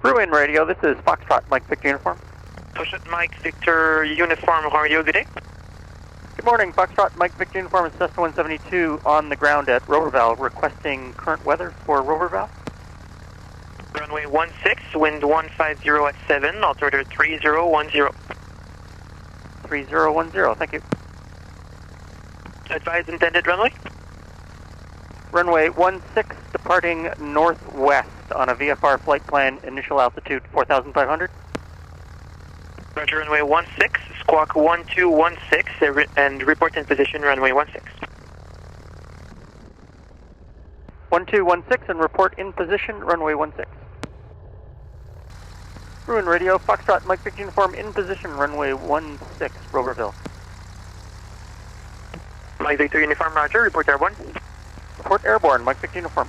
Bruin Radio, this is Foxtrot Mike Victor Uniform. Foxtrot Mike Victor Uniform, how are you? Good day. Good morning, Foxtrot Mike Victor Uniform is Cessna 172 on the ground at Roberval, requesting current weather for Roberval. Runway 16, wind 150 at 7, altimeter 3010. 3010, thank you. Advise intended runway. Runway 16, departing northwest on a VFR flight plan, initial altitude 4,500. Roger, runway 16, squawk 1216, and report in position, runway 16. 1216 and report in position, runway 16. Bruin Radio, Foxtrot Mike Victor Uniform in position, runway 16, Roberval. Mike Victor Uniform, roger, report airborne. Report airborne, Mike Victor Uniform.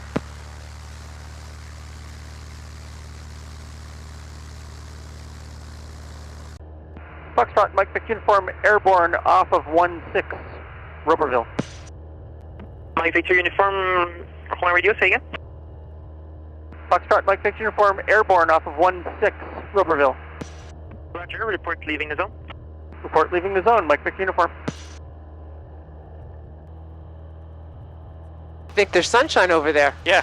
Foxtrot Mike Victor Uniform, airborne off of 16, Roberval. Mike Victor Uniform, Horn Radio, say again. Foxtrot Mike Victor Uniform, airborne off of 16, Roberval. Roger, report leaving the zone. Report leaving the zone, Mike Victor Uniform. Victor, sunshine over there. Yeah.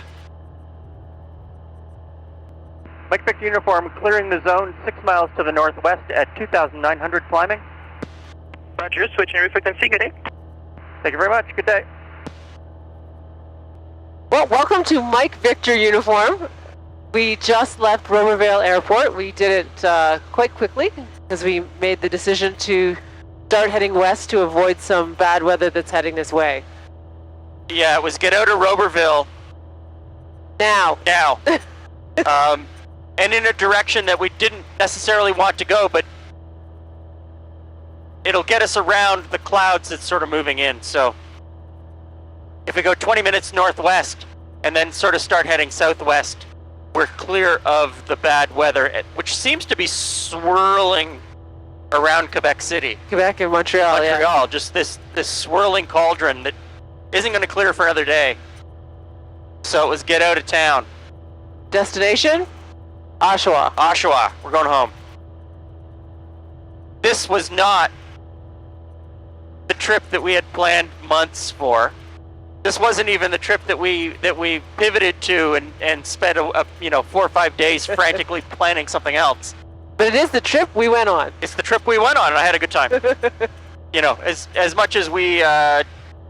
Mike Victor Uniform, clearing the zone 6 miles to the northwest at 2,900 climbing. Roger, switching frequency, good day. Thank you very much, good day. Well, welcome to Mike Victor Uniform. We just left Roberval Airport. We did it quite quickly because we made the decision to start heading west to avoid some bad weather that's heading this way. Yeah, it was get out of Roberval Now. And in a direction that we didn't necessarily want to go, but it'll get us around the clouds that's sort of moving in. So if we go 20 minutes northwest and then sort of start heading southwest, we're clear of the bad weather, which seems to be swirling around Quebec City. Quebec and Montreal, Montreal, just this swirling cauldron that isn't going to clear for another day. So it was get out of town. Destination? Oshawa. Oshawa, we're going home. This was not the trip that we had planned months for. This wasn't even the trip that we pivoted to and spent 4 or 5 days frantically planning something else. But it is the trip we went on. It's the trip we went on, and I had a good time. As much as we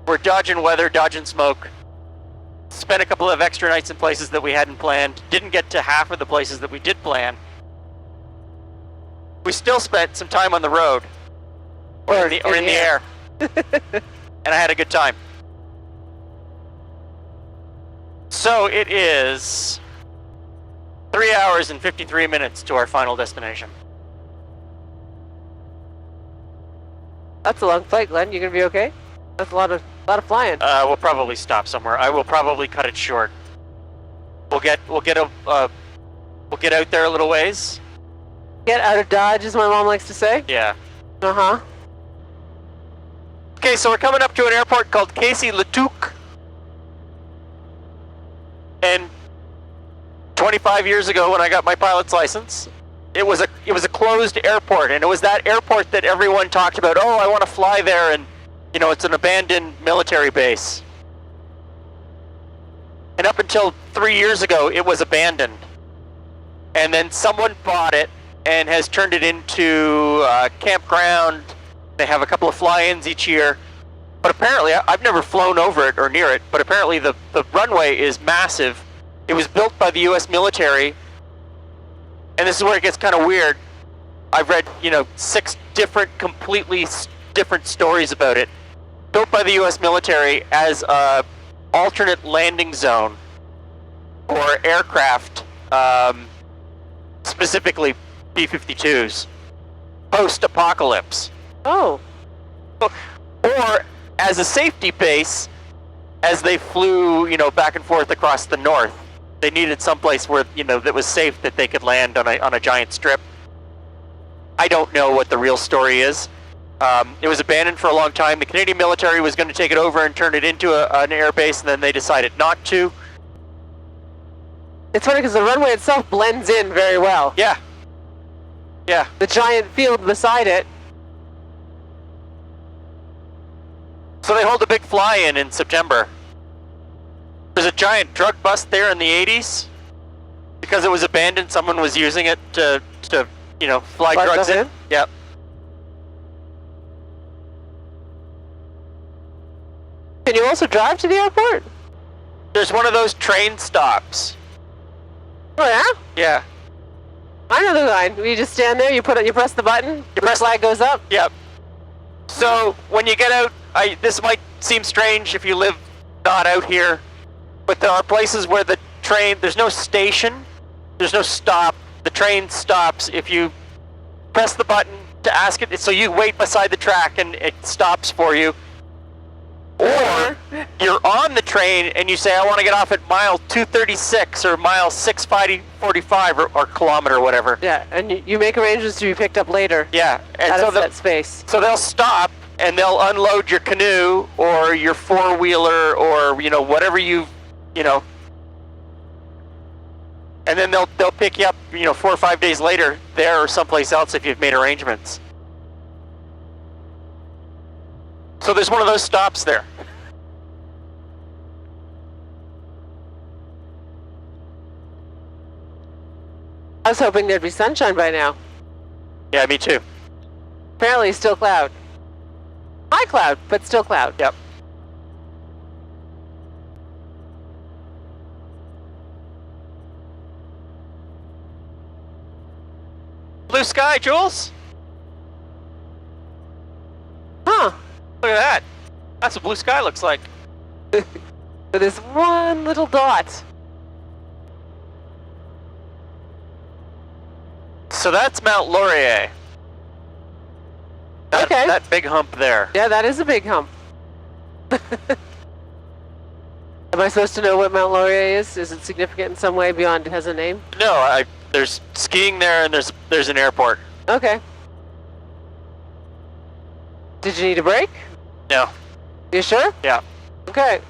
were dodging weather, dodging smoke, spent a couple of extra nights in places that we hadn't planned, didn't get to half of the places that we did plan. We still spent some time on the road, or in the air, and I had a good time. So it is 3 hours and 53 minutes to our final destination. That's a long flight, Glenn. You gonna be okay? That's a lot of flying. We'll probably stop somewhere. I will probably cut it short. We'll get out there a little ways. Get out of Dodge, as my mom likes to say. Yeah. Uh-huh. Okay, so we're coming up to an airport called Casey-Letuc. And 25 years ago, when I got my pilot's license, it was a closed airport, and it was that airport that everyone talked about. Oh, I want to fly there, and it's an abandoned military base. And up until 3 years ago, it was abandoned. And then someone bought it and has turned it into a campground. They have a couple of fly-ins each year. But apparently, I've never flown over it or near it, but apparently the runway is massive. It was built by the U.S. military. And this is where it gets kind of weird. I've read, 6 completely different stories about it. Built by the U.S. military as a alternate landing zone for aircraft, specifically B-52s, post-apocalypse. Oh. Or as a safety base, as they flew, back and forth across the north. They needed someplace where, that was safe, that they could land on a giant strip. I don't know what the real story is. It was abandoned for a long time. The Canadian military was going to take it over and turn it into an air base, and then they decided not to. It's funny because the runway itself blends in very well. Yeah. Yeah. The giant field beside it. So they hold a big fly-in in September. There's a giant drug bust there in the 80s. Because it was abandoned, someone was using it to fly drugs in. Yep. Can you also drive to the airport? There's one of those train stops. Oh yeah? Yeah. I know the line. You just stand there, you press the button, the flag goes up. Yep. So when you get out, this might seem strange if you live not out here, but there are places where the train, there's no station, there's no stop. The train stops if you press the button to ask it, so you wait beside the track and it stops for you. Or you're on the train and you say, I want to get off at mile 236 or mile 645 or kilometer or whatever. Yeah, and you make arrangements to be picked up later. Yeah, and at so a set space. So they'll stop and they'll unload your canoe or your four-wheeler or whatever and then they'll pick you up 4 or 5 days later there or someplace else if you've made arrangements. So there's one of those stops there. I was hoping there'd be sunshine by now. Yeah, me too. Apparently still cloud. High cloud, but still cloud. Yep. Blue sky, Jules? Huh. Look at that. That's what blue sky looks like. With this one little dot. So that's Mount Laurier. Okay. That big hump there. Yeah, that is a big hump. Am I supposed to know what Mount Laurier is? Is it significant in some way beyond it has a name? No, there's skiing there and there's an airport. Okay. Did you need a break? No. You sure? Yeah. Okay.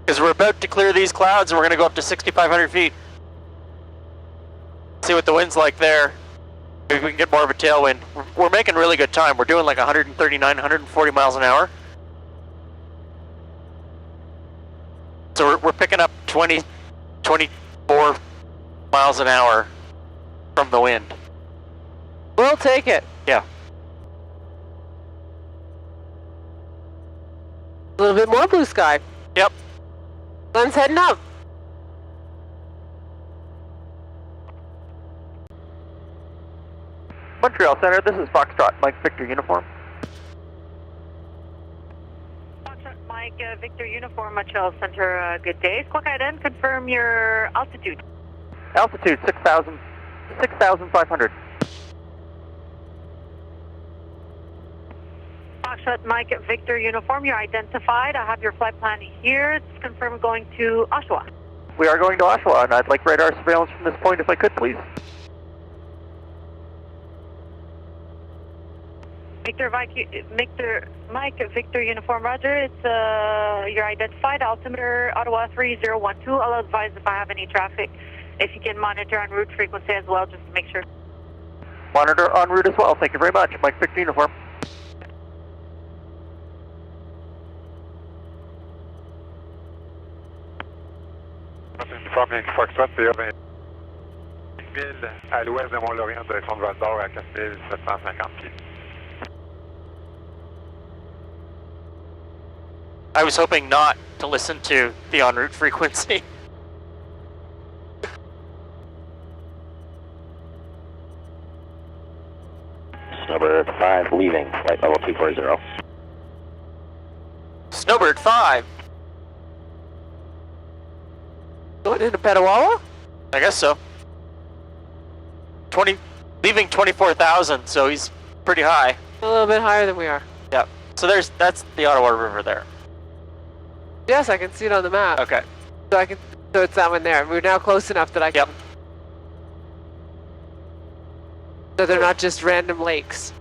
Because we're about to clear these clouds and we're going to go up to 6,500 feet. See what the wind's like there. Maybe we can get more of a tailwind. We're making really good time. We're doing like 139, 140 miles an hour. So we're picking up 20, 24 miles an hour from the wind. We'll take it. Yeah. A little bit more blue sky. Yep. Glen's heading up. Montreal Center, this is Foxtrot Mike Victor Uniform. Foxtrot Mike Victor Uniform, Montreal Center, good day. Squawk IDN, confirm your altitude. Altitude 6,500. Foxtrot Mike Victor Uniform, you're identified. I have your flight plan here. It's confirmed going to Oshawa. We are going to Oshawa, and I'd like radar surveillance from this point if I could, please. Mike Victor Uniform, Roger. It's you're identified. Altimeter Ottawa 3012. I'll advise if I have any traffic. If you can monitor en route frequency as well, just to make sure. Monitor en route as well. Thank you very much. Mike Victor Uniform. Uniforme Foxtrot, PA 20 000 à l'ouest de Mont-Laurier, direction de Val-d'Or à 4750 pieds. I was hoping not to listen to the en route frequency. Snowbird 5 leaving, flight level 240. Snowbird 5. Going into Petawawa? I guess so. Leaving 24,000, so he's pretty high. A little bit higher than we are. Yeah. So that's the Ottawa River there. Yes, I can see it on the map. Okay. So it's that one there. We're now close enough that I can. Yep. So they're not just random lakes.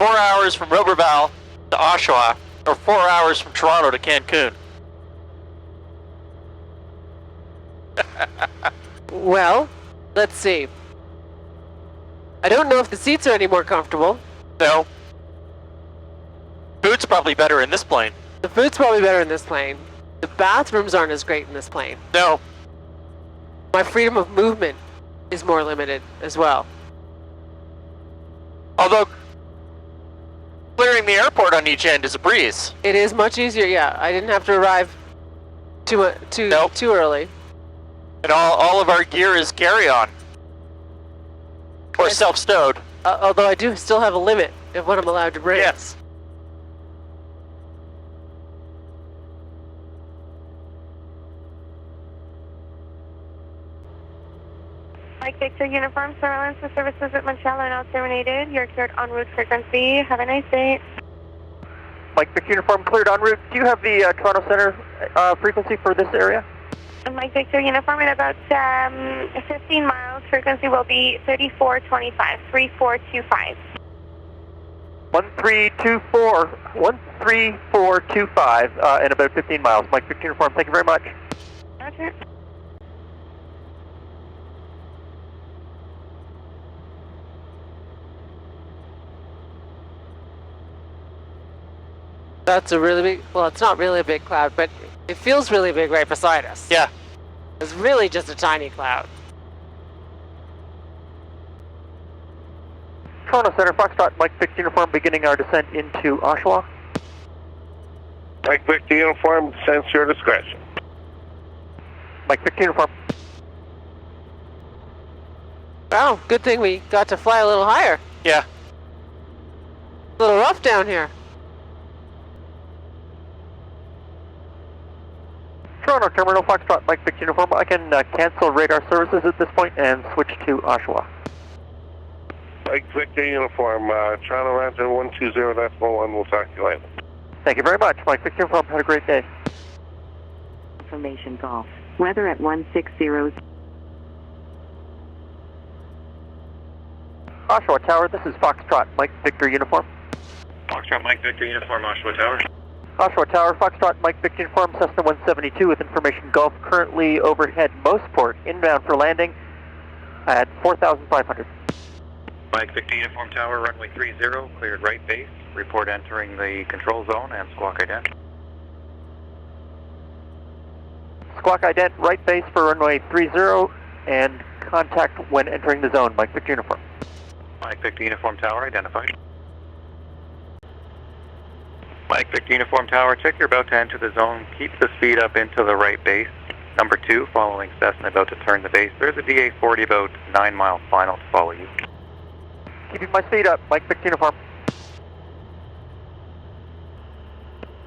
4 hours from Roberval to Oshawa, or 4 hours from Toronto to Cancun. Well, let's see. I don't know if the seats are any more comfortable. No. Food's probably better in this plane. The food's probably better in this plane. The bathrooms aren't as great in this plane. No. My freedom of movement is more limited as well. Although, clearing the airport on each end is a breeze. It is much easier, yeah. I didn't have to arrive too early. And all of our gear is carry-on. Or Yes. self-stowed. Although I do still have a limit of what I'm allowed to bring. Yes. Mike Victor Uniform, surveillance for services at Montreal are now terminated. You're cleared en route frequency. Have a nice day. Mike Victor Uniform cleared en route. Do you have the Toronto Center frequency for this area? Mike Victor Uniform, in about 15 miles, frequency will be 3425, 3425. 13425 in about 15 miles. Mike Victor Uniform, thank you very much. Roger. That's a really big, well, it's not really a big cloud, but it feels really big right beside us. Yeah. It's really just a tiny cloud. Toronto Center, Foxtrot Mike Victor Uniform, beginning our descent into Oshawa. Mike Victor Uniform, sense your discretion. Mike Victor Uniform. Wow, good thing we got to fly a little higher. Yeah. A little rough down here. Toronto Terminal, Foxtrot Mike Victor Uniform. I can cancel radar services at this point and switch to Oshawa. Mike Victor Uniform, Toronto Roger 120.1, we'll talk to you later. Thank you very much. Mike Victor Uniform, had a great day. Information golf. Weather at 160. Oshawa Tower, this is Foxtrot Mike Victor Uniform. Foxtrot Mike Victor Uniform, Oshawa Tower. Oshawa Tower, Foxtrot Mike Victor Uniform, Cessna 172 with information Gulf, currently overhead Mosport, inbound for landing at 4,500. Mike Victor Uniform Tower, runway 30, cleared right base. Report entering the control zone and squawk ident. Squawk ident, right base for runway 30 and contact when entering the zone. Mike Victor Uniform. Mike Victor Uniform Tower, identified. Mike Victor Uniform Tower, check you're about to enter the zone. Keep the speed up into the right base. Number 2, following Cessna, about to turn the base. There's a DA-40 about 9 miles final to follow you. Keeping my speed up. Mike Victor Uniform.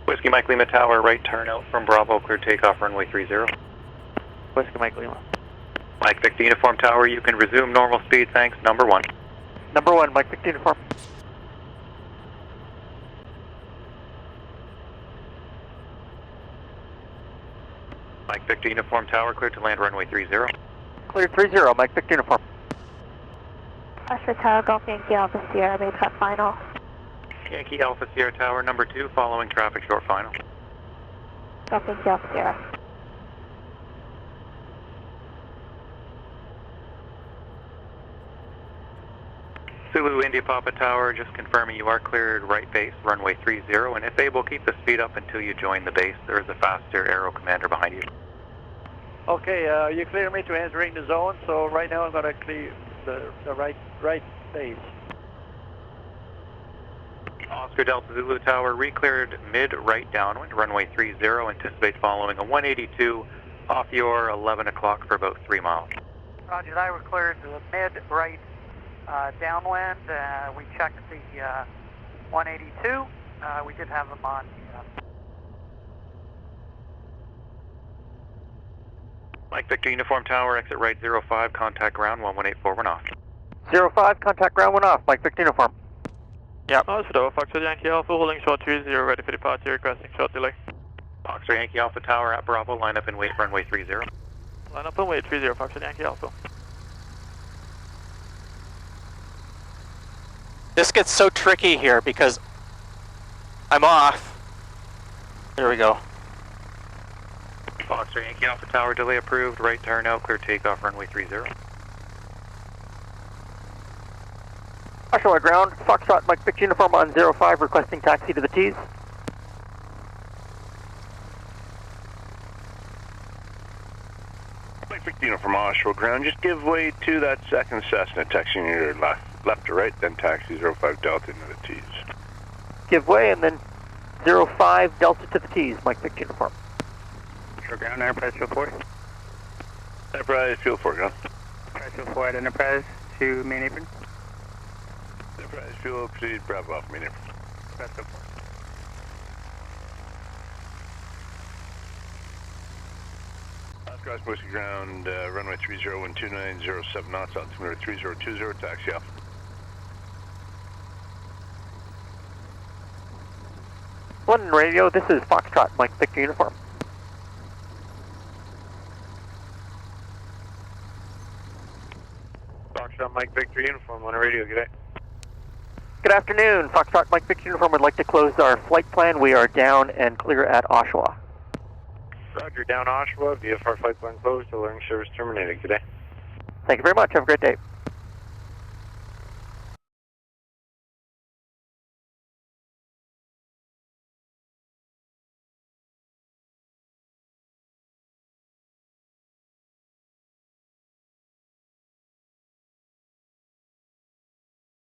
Whiskey Mike Lima Tower, right turn out from Bravo, clear takeoff runway 30. Whiskey Mike Lima. Mike Victor Uniform Tower, you can resume normal speed, thanks. Number 1. Number 1, Mike Victor Uniform. Mike Victor Uniform Tower, clear to land runway 30. Clear 30, Mike Victor Uniform. Oshawa Tower, Golf Yankee Alpha Sierra, made cut final. Yankee Alpha Sierra Tower, number 2, following traffic short final. Golf Yankee Alpha Sierra. Zulu India Papa Tower, just confirming you are cleared right base, runway 30, and if able, keep the speed up until you join the base. There is a faster aero commander behind you. Okay, you clear me to entering the zone, so right now I'm going to clear the right base. Oscar Delta Zulu Tower, re-cleared mid-right downwind, runway 30, anticipate following a 182 off your 11 o'clock for about 3 miles. Roger that, we're cleared to the mid-right downwind. We checked the 182. We did have them on. Mike Victor Uniform Tower, exit right 05, contact ground 1184, off. 05, contact ground 1 off. Mike Victor Uniform. Yep. Oshawa, Foxtrot Yankee Alpha, holding short 30, ready for departure, requesting short delay. Foxtrot Yankee Alpha Tower at Bravo, line up and wait, runway 30. Line up and wait, 30, Foxtrot Yankee Alpha. This gets so tricky here because I'm off. There we go. Foxtrot Yankee Alpha Tower, delay approved, right turn out, clear takeoff, runway 30. Oshawa ground, Foxtrot Mike Victor Uniform on 05, requesting taxi to the T's. Mike Victor Uniform, Oshawa ground, just give way to that second Cessna, taxiing your left to right, then taxi 05 Delta into the T's. Give way and then 05 Delta to the T's, Mike Victor Uniform. Oshawa ground, Enterprise Fuel 4. Enterprise Fuel 4, go. Enterprise Fuel 4 at Enterprise to main apron. Enterprise Fuel, proceed, Bravo off main apron. Enterprise Fuel 4. Cross Whiskey ground, runway 301290, knots, altimeter 3020, taxi off. London Radio, this is Foxtrot Mike Victor Uniform. Foxtrot Mike Victor Uniform, London Radio, good day. Good afternoon, Foxtrot Mike Victor Uniform would like to close our flight plan. We are down and clear at Oshawa. Roger, down Oshawa, VFR flight plan closed, alarm service terminated, good day. Thank you very much, have a great day.